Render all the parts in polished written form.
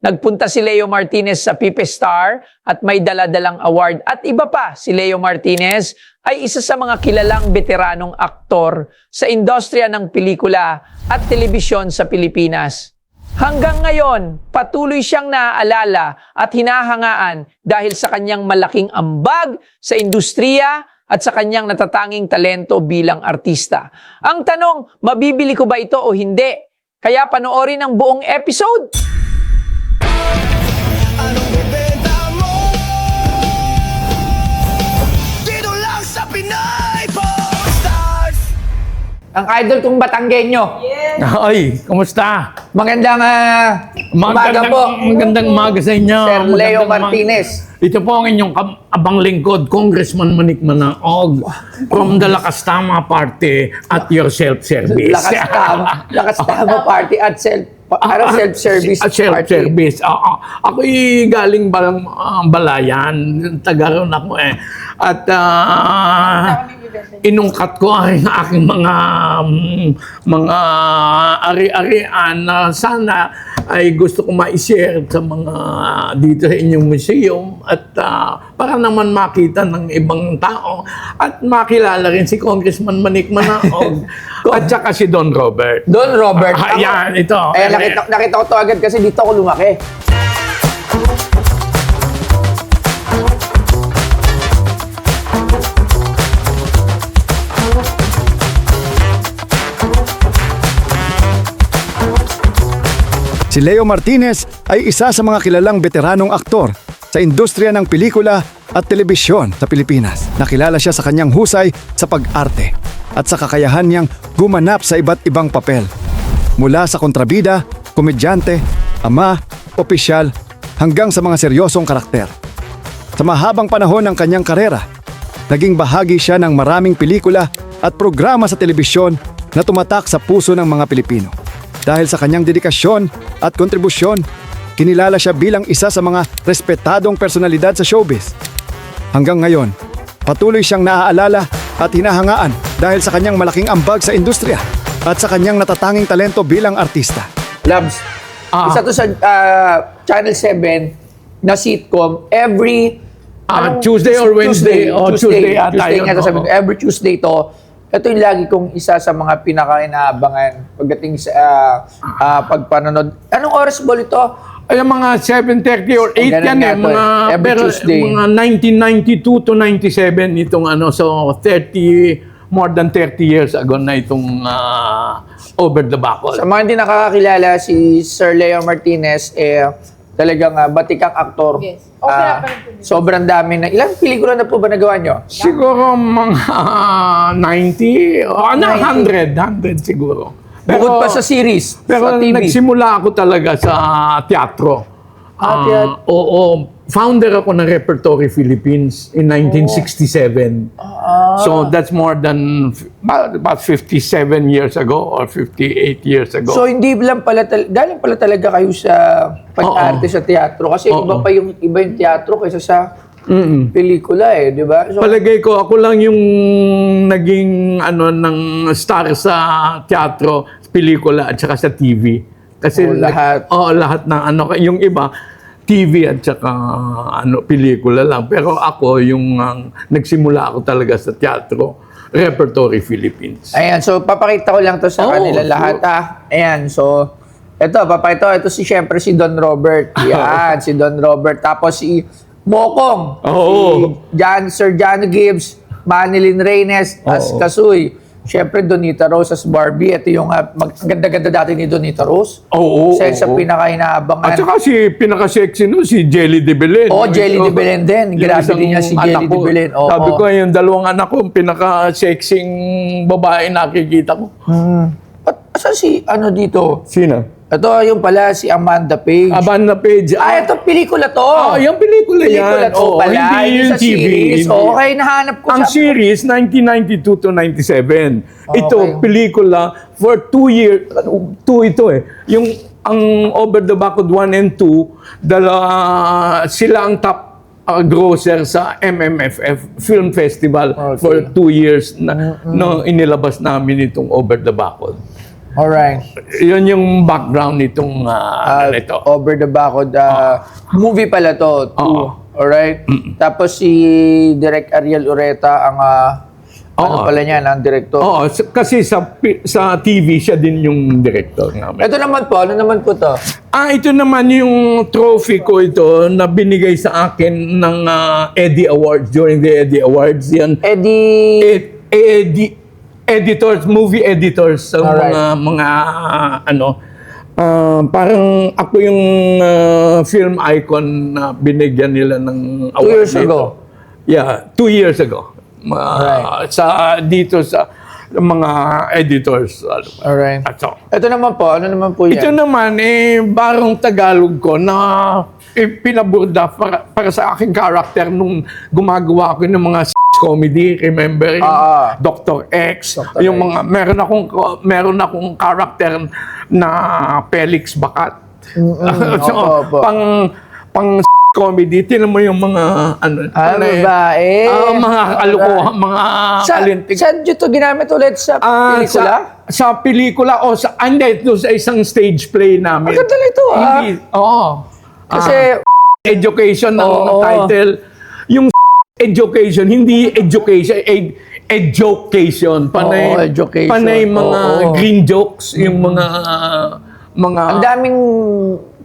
Nagpunta si Leo Martinez sa Pipe Star at may dala-dalang award. At iba pa, si Leo Martinez ay isa sa mga kilalang veteranong aktor sa industriya ng pelikula at telebisyon sa Pilipinas. Hanggang ngayon, patuloy siyang naaalala at hinahangaan dahil sa kanyang malaking ambag sa industriya at sa kanyang natatanging talento bilang artista. Ang tanong, mabibili ko ba ito o hindi? Kaya panoorin ang buong episode. Anong ibenta mo? Dito lang sa Pinay Posters. Ang idol kong Batanggenyo. Ay, kumusta? Magandang umaga po. Magandang umaga sa inyo. Sir Leo Magandang Martinez. Ito po ang inyong abang lingkod, Congressman Manik Manaog from the Lakas Tama Party at your self-service. Lakas tama party at self-service At party. self-service. Ako'y galing Balayan. Taga ron ako eh. At inungkat ko ang aking mga ari-arian na sana ay gusto ko ma-share sa mga dito sa inyong museum at para naman makita ng ibang tao at makilala rin si Congressman Manik Manaog at saka si Don Robert. Don Robert. Yan, ito. Nakita ko to agad kasi dito ako lumaki. Si Leo Martinez ay isa sa mga kilalang veteranong aktor sa industriya ng pelikula at telebisyon sa Pilipinas. Nakilala siya sa kanyang husay sa pag-arte at sa kakayahan niyang gumanap sa iba't ibang papel. Mula sa kontrabida, komedyante, ama, opisyal, hanggang sa mga seryosong karakter. Sa mahabang panahon ng kanyang karera, naging bahagi siya ng maraming pelikula at programa sa telebisyon na tumatak sa puso ng mga Pilipino. Dahil sa kanyang dedikasyon at kontribusyon, kinilala siya bilang isa sa mga respetadong personalidad sa showbiz. Hanggang ngayon, patuloy siyang naaalala at hinahangaan dahil sa kanyang malaking ambag sa industriya at sa kanyang natatanging talento bilang artista. Labs, isa to sa Channel 7 na sitcom every Tuesday or Wednesday? Tuesday ata Tuesday yun, nga to, sabi ko, oo. every Tuesday to. Ito yung lagi kong isa sa mga pinaka-inaabangan pagdating sa pagpanonood. Anong oras ba ito? Ay, mga 7:30 or 8 ganun yan nga eh. to Mga, eh. Every pero Tuesday. mga 1992 to 97 itong so more than 30 years ago na itong Over the Bacol. Sa mga hindi nakakakilala, si Sir Leo Martinez, talagang batikang aktor. Yes. Okay na pa rin po dito. Sobrang dami na. Ilang pelikula na po ba nagawa nyo? Siguro mga 90 o 100 siguro. Bukod pa sa series, Pero sa TV. nagsimula ako talaga sa teatro. Teatro. Oo. Founder ako ng Repertory Philippines in 1967. So that's more than about 57 years ago or 58 years ago. So hindi lang pala, galing pala talaga kayo sa pag-arte sa teatro. Kasi iba yung teatro kaysa sa pelikula di ba? So, Palagay ko, ako lang yung naging ng star sa teatro, pelikula at saka sa TV. Kasi lahat. Lahat ng yung iba TV at saka pelikula lang. Pero ako yung nagsimula ako talaga sa teatro, Repertory Philippines. Ayan, so papakita ko lang to sa kanila lahat Ayan, so papakita ko. Ito siyempre si Don Robert. Yan, si Don Robert. Tapos si Mokong. Si Sir Johnny Gibbs, Manilyn Reynes, as Kasuy. Siyempre, Donita Rose as Barbie. Ito yung ganda-ganda dati ni Donita Rose. Sa pinaka-inaabangan. At saka pinaka-sexy si Jelly de Belen. Jelly de Belen din. Grabe din niya si Jelly de Belen. Sabi ko, yung dalawang anak ko, pinaka-sexing babae nakikita ko. Asa si dito? Sino? Ito yung pala si Amanda Page. Amanda Page. Ito pelikula to. Yung pelikula yan. Pelikula to pala. Hindi yung sa TV. series. Okay, nahanap ko Ang series, 1992 to 97. Ito, pelikula for 2 years. 2 ito eh. Ang Over the Bacol 1 and 2, sila ang top grosser sa MMFF Film Festival for 2 years na inilabas namin itong Over the Bacol. Alright. Yun yung background nitong ito. Over the Backward. Movie pala to. Oo. Alright? Tapos si Direk Ariel Ureta ang ano Oo. pala niya, ang director. Oo, kasi sa TV siya din yung director namin. Ito naman po, ano naman po to? Ito naman yung trophy ko ito na binigay sa akin ng Eddie Awards during the Eddie Awards. Yan. Editors, movie editors sa Alright. mga parang ako yung film icon na binigyan nila ng award. 2 years dito. ago? Yeah, 2 years ago. Alright. Dito sa mga editors. Alright. At so, Ito naman po, ano naman po yan? ito naman, barong Tagalog ko na pinaburda para sa aking karakter nung gumagawa ko ng mga comedy, remember? Yung Dr. X, Dr. yung X. mga, meron akong karakter na Felix Bacat. opo. Pang comedy, tinan mo yung mga babae. mga kalokohan, mga kalintig. Saan nyo to ginamit ulit sa pelikula? Sa pelikula o sa ito sa isang stage play namin. Maganda nito, Hindi, oo. Kasi, Education ng Oo. title. Yung education, hindi education, education. Panay, Oo, education. panay mga Oo. green jokes, yung mga ang daming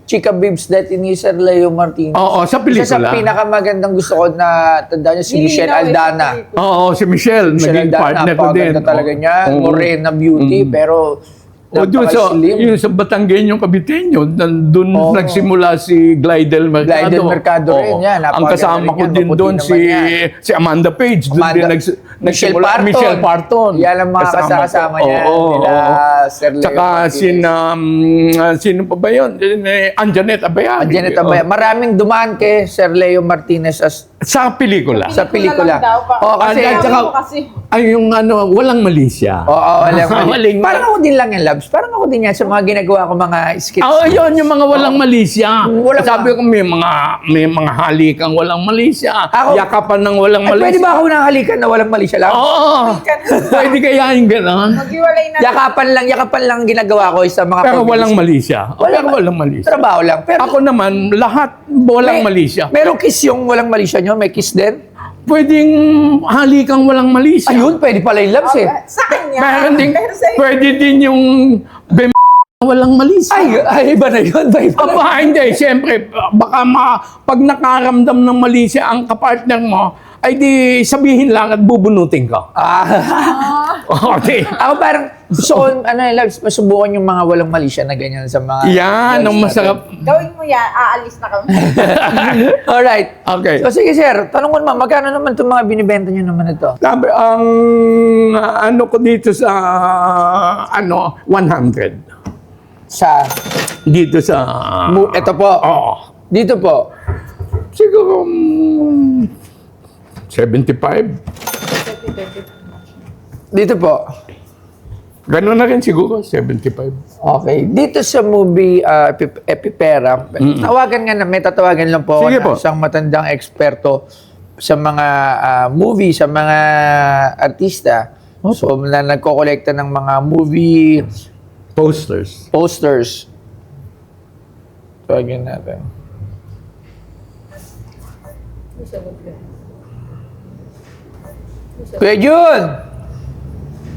chika bibs dati ni Sir Leo Martinez. Oo, sa Isa sa pelikula. pinakamagandang gusto ko na tanda niyo si Michelle Aldana. Oo, si Michelle, naging partner ko din. napakaganda talaga niya. Oo. Morena beauty, pero O doon sa, napaka-slim. yung sa Batanggenyo, Caviteño, doon Oo. nagsimula si Glidel Mercado. Glidel Mercado rin, Oo. yan. Ang kasama ko Napakagaling yan, din maputi doon naman si Amanda Page. Doon din nagsimula. Michelle Parton. Yan ang mga kasama niya. Oo, Nila oo. Sir Leo Tsaka sino pa ba yun? Anjanette Abayani. Janet Abaya. Maraming dumaan kay Sir Leo Martinez Sa pelikula. sa pelikula. lang daw, Oo, kasi, At saka, kasi. ay yung walang mali siya. Maling. Parang ako din lang yan, Labs. Parang ako din yan sa mga ginagawa ko mga skits. Yun, yung mga walang mali siya. Walang Sabi ko, may mga halikang walang mali siya. Ako- Yakapan ng walang Ay, mali pwede siya. ba ako nahalikan na walang mali siya lang? Oo. Pwede kaya yung gano'n. Maghiwalay na. Yakapan lang ang ginagawa ko sa mga Pero pag- walang mali siya. Pero walang mali siya. Trabaho lang. Pero Ako naman, lahat walang mali siya. Merong kiss yung walang mali siya nyo? May kiss din? Pwedeng halikang walang mali siya. Ayun, pwede pala yung Labs eh. Sa kanya. Meron din, Pero sa pwede din yung walang mali siya. Ay, iba na yun. Aba, hindi. Siyempre, baka pag nakaramdam ng mali siya ang kapartner mo, ay di sabihin lang at bubunutin ka. Okay. Ako parang gusto ko, Labs, masubukan yung mga walang mali siya na ganyan sa mga... Yan, ang masarap. Gawin mo yan, aalis na kami. Alright. Okay. So sige sir, tanong ko naman, magkano naman itong mga binibenta nyo naman ito? Sabi, ang ano ko dito sa 100. Sa... Dito sa... ito po. Oo. Dito po. Siguro 75. Dito po. Ganun na rin siguro, 75. Okay. Dito sa movie Epipera, tawagan nga na, may tatawagan lang po Sige ako po. na isang matandang eksperto sa mga movie, sa mga artista. So, na nagkokolekta ng mga movie Posters. posters. Tawagin natin. Kuya Jun!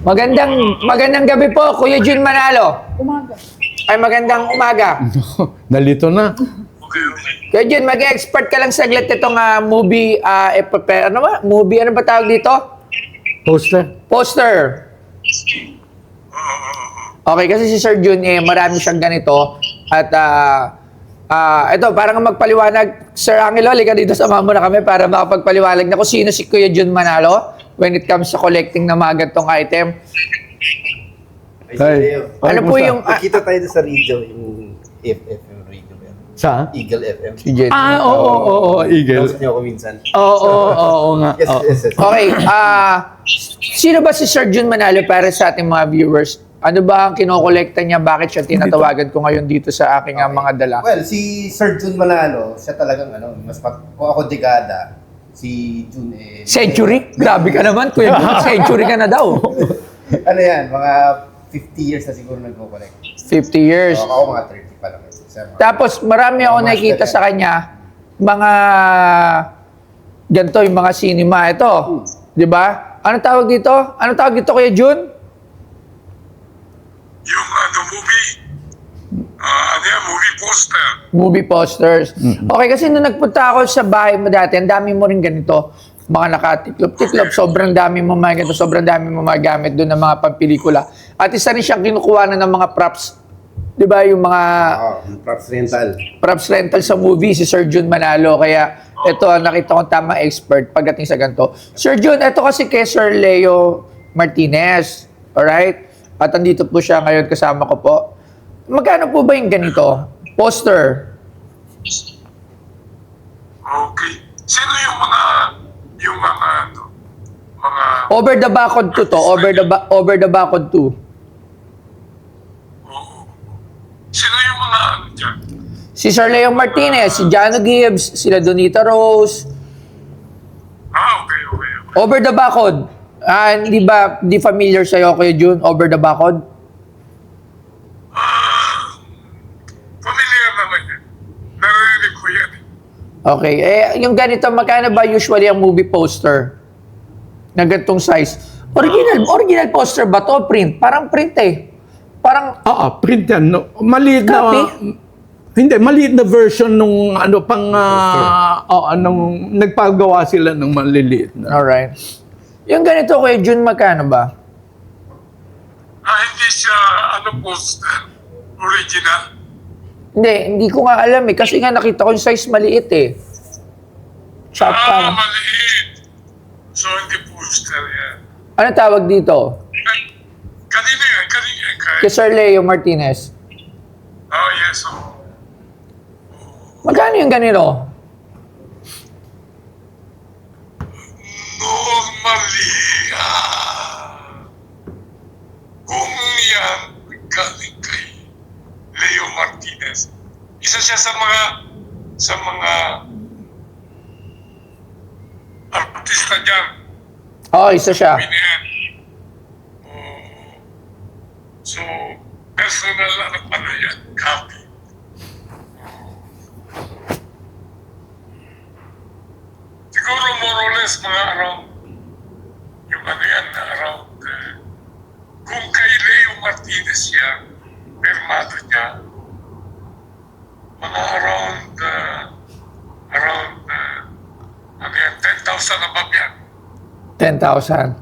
Magandang gabi po, Kuya Jun Manalo. Umaga. Ay, magandang umaga. Nalito na. Kuya Jun, mag-expert ka lang saglit itong movie, ano ba? Movie, ano ba tawag dito? Poster. Poster. Okay, kasi si Sir Jun, marami siyang ganito. At, ito, parang magpaliwanag. Sir Angelo, halika dito, sama mo na kami para makapagpaliwanag na kung sino si Kuya Jun Manalo when it comes sa collecting ng mga gantong item. Ay, Ano po kumusta? yung... Nakita tayo sa radio, yung FM radio. Sa? Eagle FM. si Jen. Oo, Eagle. Kausap niyo ako minsan. Oo nga. Yes, Oo. yes, yes. Okay, sino ba si Sir Jun Manalo para sa ating mga viewers? Ano ba ang kinokolekta niya? Bakit siya tinatawagan ko ngayon dito sa aking mga dala? Well, si Sir Jun Manalo, siya talagang kung ako dekada, si Jun Century? Grabe ka naman, Kuya Jun. Century ka na daw. ano yan, mga 50 years na siguro nagko-collect. 50 years. So, ako mga 30 pa lang. Tapos marami ako Mga nakikita master sa kanya, mga ganito yung mga cinema. Ito, di ba? Ano tawag dito? Ano tawag dito Kuya Jun? Yung movie, ano yan, movie poster. Movie posters. Okay, kasi nung nagpunta ako sa bahay mo dati, ang dami mo rin ganito. Mga nakatiklop-tiklop, sobrang dami mo mga ganito, sobrang dami mo magamit doon ng mga pampelikula. At isa rin siyang kinukuha na ng mga props. Di ba yung mga props rental. props rental sa movie, si Sir Jun Manalo. Kaya ito, nakita kong tamang expert pagdating sa ganito. Sir Jun, ito kasi kay Sir Leo Martinez. Alright? At andito po siya ngayon, kasama ko po. Magkano po ba yung ganito? Poster. Okay. Sino yung mga Over the Backward 2 to. Over the Backward 2. sino yung mga ano dyan? Si Sir Leo Martinez, si Jano Gibbs, sila Donita Rose. Okay. Over the Backward. Di familiar sa'yo, Kuya Jun? Over the Backward? Familiar naman yan. Narinig ko yan. Okay. Yung ganito, magkano ba usually ang movie poster? Na ganitong size. Original poster ba to? Print? Parang print eh. Parang, Print yan. No? Maliit na... Copy? Hindi, maliit na version nung nung nagpagawa sila ng maliliit na. alright. Yung ganito, Kuya Jun, magkano ba? Hindi siya, poster. Original. Hindi ko nga alam eh. Kasi nga nakita ko yung size maliit eh. Parang, Maliit. So, hindi poster yan. ano tawag dito? Kanina yan. Kay Sir Leo Martinez. Yes. Magkano yung ganito? Normally, kung yan galing kay Leo Martinez, isa siya sa mga artista dyan. Isa siya. Pinihan. So, personal yan, copy. Siguro more or less mga around, yung around, kung kay Leo Martinez yan, permado niya, mga around 10,000 above yan. 10,000.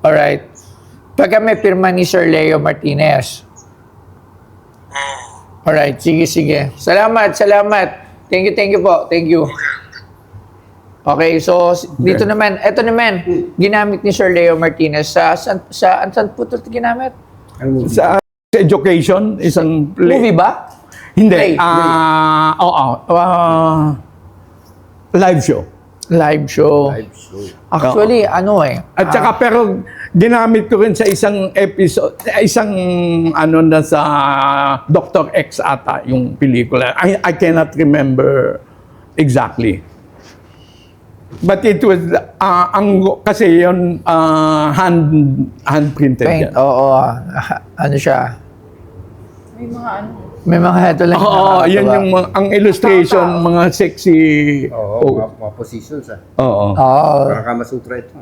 Alright. Pagka may pirma ni Sir Leo Martinez. Alright, sige. Salamat. Thank you po. Thank you. Okay, so dito naman, eto naman, ginamit ni Sir Leo Martinez saan po ito ginamit? Sa education, isang play. Movie ba? Hindi. Play. Live show. Live show. Actually, At saka pero ginamit ko rin sa isang episode, na sa Dr. X ata yung pelikula. I cannot remember exactly. But it was kasi yun hand printed paint. yan. Oo. Ano siya? May mga ano. May mga heto lang. Oo, yun yung ang illustration, mga sexy. Mga positions Oo. Mga Kama Sutra ito.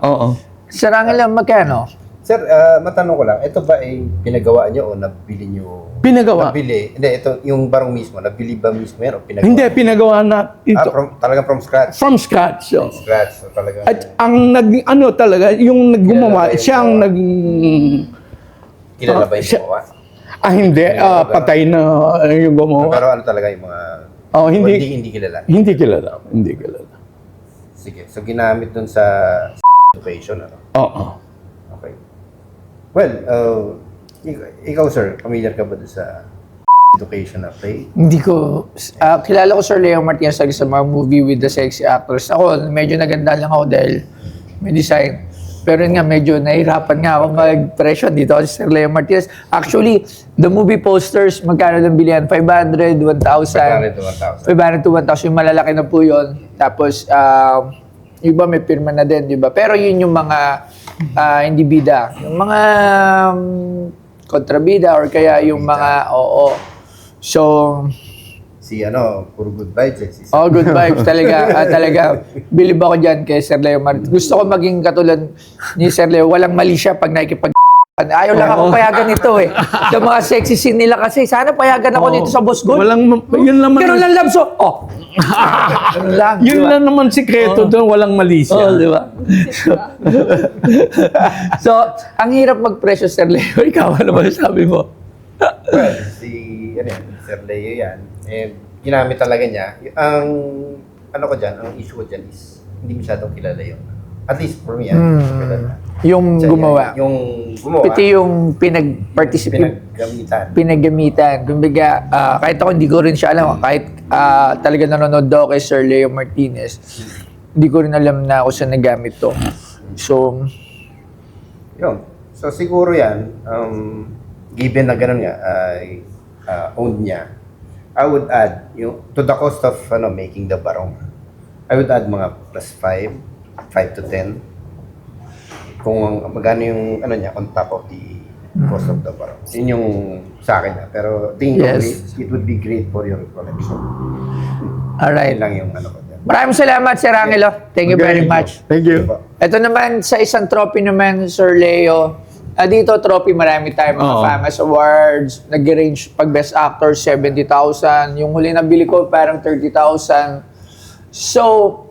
Oo. Sarangin lang, magkano? Sir, matanong ko lang, ito ba ay pinagawa nyo o nabili nyo? Pinagawa. Nabili. Hindi, ito yung barong mismo. Nabili ba mismo yan o pinagawa? Hindi, pinagawa na ito. Talagang from scratch? From scratch. Oh. Scratch. So, talagang... At ang talaga, yung naggumawa, Kilala ba siyang Kilala ba yung siya- gumawa? Hindi. Patay na yung gumawa. Pero ano talaga yung mga... Hindi kilala. Hindi kilala. Sige. So, ginamit dun sa education, ano? Oo. Okay. Well, ikaw, sir, familiar ka ba dun sa education na play? Hindi ko. Kilala ko Sir Leo Martinez sa mga movie with the sexy actors. Ako, medyo naganda lang ako dahil may design. Pero yun nga, medyo nahirapan nga ako mag-presyon dito si Sir Leo Martinez. Actually, the movie posters, magkano lang bilihan? 500, 1,000. 500 to 1,000. Yung malalaki na po yun. Tapos, yung iba may pirma na din, di ba? Pero yun yung mga hindi bida. Yung mga kontrabida or kaya yung mga, oo. So, Si puro good vibes eh. Si good vibes talaga. Talaga, bilib ako dyan kay Sir Leo Martinez. Gusto ko maging katulad ni Sir Leo. Walang mali siya pag nakikipag... Ayaw lang ako payagan nito eh. Sa mga sexy scene nila kasi, sana payagan ako dito sa Boss Gold. Yun naman, Pero lang love so, ganun lang. yun diba? lang naman sikreto doon, walang mali siya. Di ba? So, ang hirap mag-presyo, Sir Leo. Ikaw, ano ba sabi mo? Well, Sir Leo yan. Ginamit talaga niya. Ang issue ko dyan is hindi masyadong kilala yung, at least for me, kilala. Yung Siya gumawa. yan. Yung gumawa. Pati yung pinag-participate. Pinaggamitan. Kumbaga, kahit ako hindi ko rin siya alam. Kahit talaga nanonood daw kay Sir Leo Martinez, hindi ko rin alam na ako sa nagamit to. So, Yun. So siguro yan, given na ganun nga, owned niya, I would add, to the cost of making the barong, I would add mga plus 5 to 10. Kung magkano yung niya on top of the cost of the barong. Yun yung sa akin na. Pero tingin ko, Yes. it would be great for your collection. alright. Yun lang yung ko dyan. Maraming salamat, Sir Angelo. Thank you very much. Thank you. Ito naman, sa isang trophy naman, Sir Leo. Dito, trophy, marami tayong mga Oo. famous awards. Nag-range pag Best Actor, 70,000. Yung huli na bili ko, parang 30,000. So,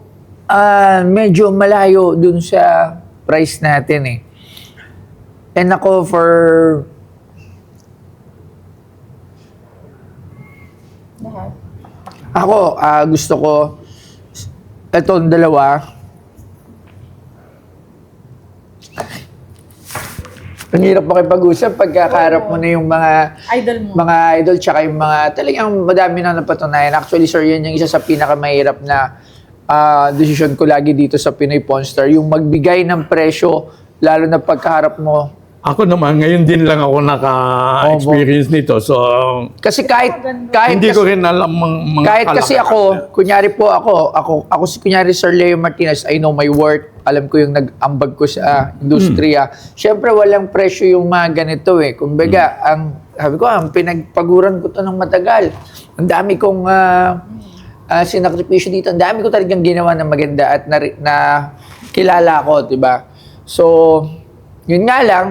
medyo malayo dun sa price natin eh. And ako for... Lahat. Ako, gusto ko itong dalawa. Ang hirap makipag-usap pagkakaharap mo na yung mga Idol mo. idol tsaka yung mga talagang madami na napatunayan. Actually, sir, yun yung isa sa pinakamahirap na decision ko lagi dito sa Pinoy Pawn Star. Yung magbigay ng presyo, lalo na pagkaharap mo. Ako naman, ngayon din lang ako naka-experience nito. So, Kasi kahit hindi ko rin alam mga kahit kasi ako, kunyari po ako si kunyari Sir Leo Martinez, I know my worth. Alam ko yung nag-ambag ko sa industriya. Siyempre, walang presyo yung mga ganito eh. Kumbaga, sabi ko, ang pinagpaguran ko to ng matagal. Ang dami kong sinakripisyo dito. Ang dami ko talagang ginawa na maganda at na kilala ko, diba? So, yun nga lang,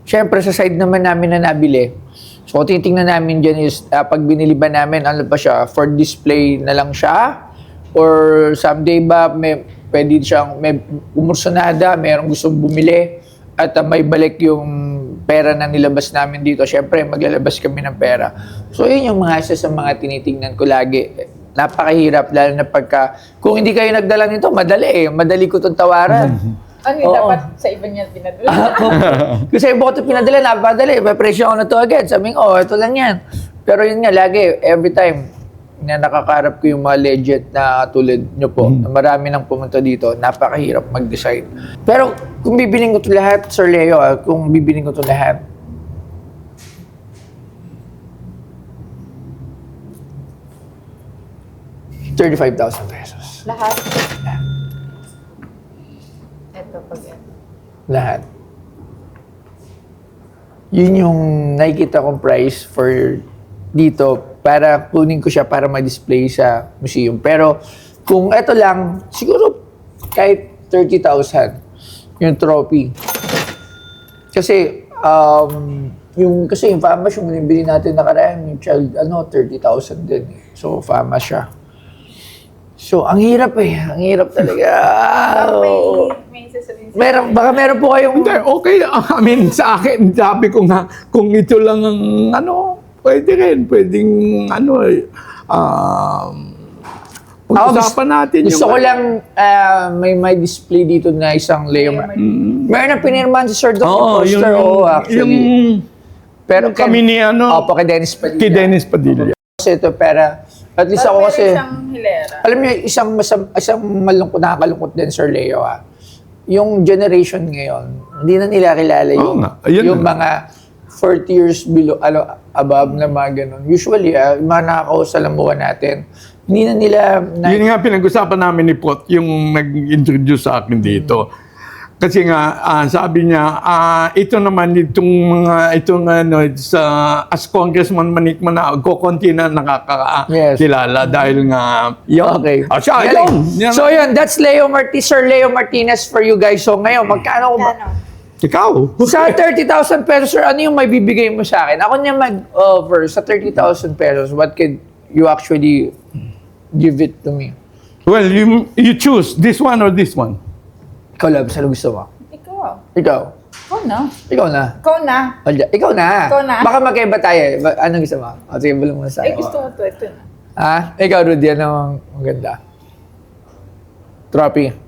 siyempre, sa side naman namin na nabili, so titingnan namin dyan is, pag binili ba namin, ano ba siya, for display na lang siya? Or someday ba, pwede siyang, may umursunada, mayroong gustong bumili, at may balik yung pera na nilabas namin dito. Siyempre, maglalabas kami ng pera. So, yun yung mga isa sa mga tinitingnan ko lagi. Napakahirap, lalo na pagka, kung hindi kayo nagdala nito, madali eh. Madali ko itong tawaran. Ano yung dapat sa iba niya pinadala? Kasi iba ko ito pinadala, napadali. May presyo ako na to agad. Sabi ko, ito lang yan. Pero yun nga, lagi, every time na nakakarap ko yung mga legit na tulad nyo po, na marami nang pumunta dito, napakahirap mag-decide. Pero kung bibiling ko ito lahat, Sir Leo, kung bibiling ko ito lahat, ₱35,000. Lahat. Ito pag ito. Lahat. Yun yung nakikita kong price for dito para kunin ko siya para ma-display sa museum. Pero kung ito lang, siguro kahit 30,000 yung trophy. Kasi yung famous yung binibili natin nakaraan, yung child 30,000 din. So famous siya. So ang hirap eh, ang hirap talaga. May sasabihin sa Baka meron po kayong hindi, okay. I mean, sa akin, sabi ko nga, kung ito lang ang pwede rin. Pwedeng, pag-usapan natin Gusto ko lang may display dito na isang Leo. Meron na pinirmahan si Sir Doc yung poster. Actually. Pero kami ni Opo, kay Dennis Padilla. kay Dennis Padilla. Kasi ito, pero at least ako kasi, isang hilera. alam niyo, isang malungkot, nakakalungkot din, Sir Leo, yung generation ngayon, hindi na nila kilala Oo nga, ayun yung na. mga 40 years below, above na mga ganun. Usually, yung mga nakakausalamuhan natin, hindi na nila... Yun nga pinag-usapan namin ni Pot, yung nag-introduce sa akin dito. Kasi nga, sabi niya, ito naman, itong sa, as Congressman Manik Manao, kukunti na nakakakilala dahil nga, yun. Okay. Siya, Galing. yun. So yun, that's Sir Leo Martinez for you guys. So ngayon, magkano ba? Ikaw. Sa 30,000 pesos, sir, ano yung may bibigay mo sa akin? Ako niya mag-offer sa 30,000 pesos. What could you actually give it to me? Well, you choose this one or this one. Ikaw, Lab, saan gusto mo? Ikaw. Ikaw. Ikaw na. Ikaw na. Ikaw na. Ikaw na. Ikaw na. Baka magkaiba tayo. Anong gusto mo? O, sige, bulong mo sa Ay, akin. gusto mo to. Ito na. Ha? Ikaw, Rudy, ano maganda? Trophy.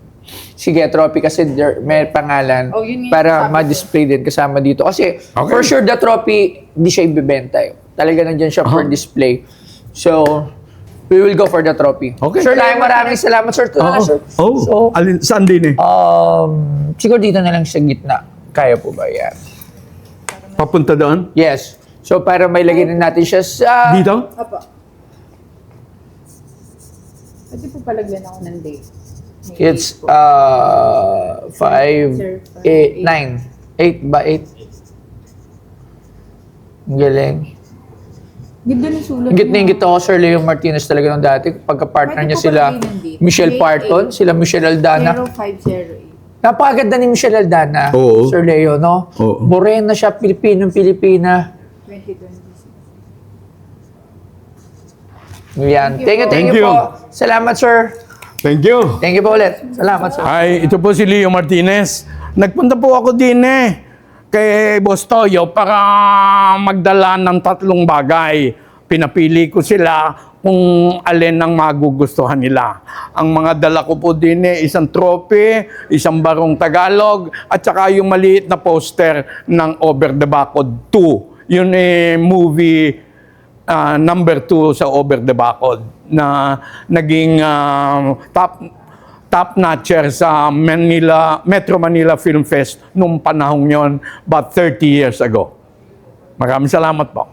Sige, trophy kasi may pangalan Oh, yun yung para sabi ko. ma-display din kasama dito. Kasi for sure the trophy, di siya ibibenta. Talaga nandiyan siya for display. So, we will go for the trophy. Okay. Sir, maraming salamat, sir. Sir. So, Saan din eh? siguro dito na lang sa gitna. Kaya po ba yan? Papunta doon? Yes. So, para may lagyan na natin siya sa... Dito? Apa. Pwede po palagyan ako ng date. It's 5, 8, 9. 8 ba? 8? Ang galing. Ganda ng sulat. Ang gitna ko, Sir Leo Martinez talaga nung dati. Pagka-partner Pwede niya po sila, pagkain ng date. Michelle May Parton, 8. sila Michelle Aldana. 0508. Napakaganda ni Michelle Aldana, Oo. Sir Leo, no? Oo. Morena siya, Pilipina. 2026. Yan. Thank Thank you you. po. Salamat, sir. Thank you. Thank you po ulit. Salamat, sir. Ay, ito po si Leo Martinez. Nagpunta po ako din kay Boss Toyo para magdala ng 3 bagay. Pinapili ko sila kung alin ang magugustuhan nila. Ang mga dala ko po din isang trophy, isang barong Tagalog, at saka yung maliit na poster ng Over the Bacod 2. Yun movie number 2 sa Over the Bacod na naging top notcher sa Metro Manila Film Fest nung panahong yon, about 30 years ago. Maraming salamat po.